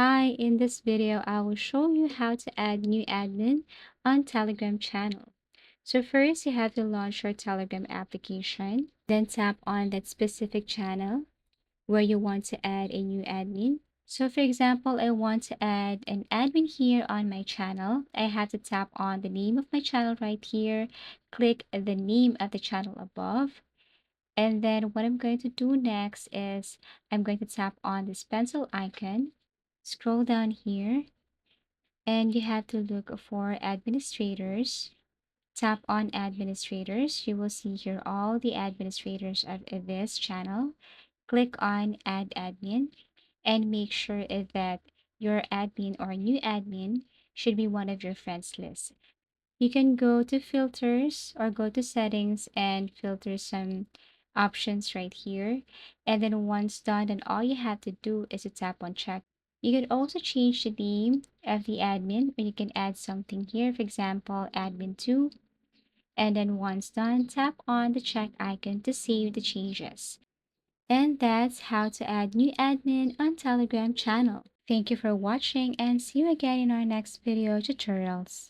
Hi, in this video, I will show you how to add new admin on Telegram channel. So first, you have to launch your Telegram application, then tap on that specific channel where you want to add a new admin. So for example, I want to add an admin here on my channel. I have to tap on the name of my channel right here, click the name of the channel above, and then what I'm going to do next is I'm going to tap on this pencil icon, scroll down here, and you have to look for administrators. Tap on administrators. You will see here all the administrators of this channel. Click on add admin and make sure that your admin or new admin should be one of your friends list. You can go to filters or go to settings and filter some options right here. And then once done, then all you have to do is to tap on check. You can also change the name of the admin, or you can add something here, for example, admin2. And then once done, tap on the check icon to save the changes. And that's how to add new admin on Telegram channel. Thank you for watching and see you again in our next video tutorials.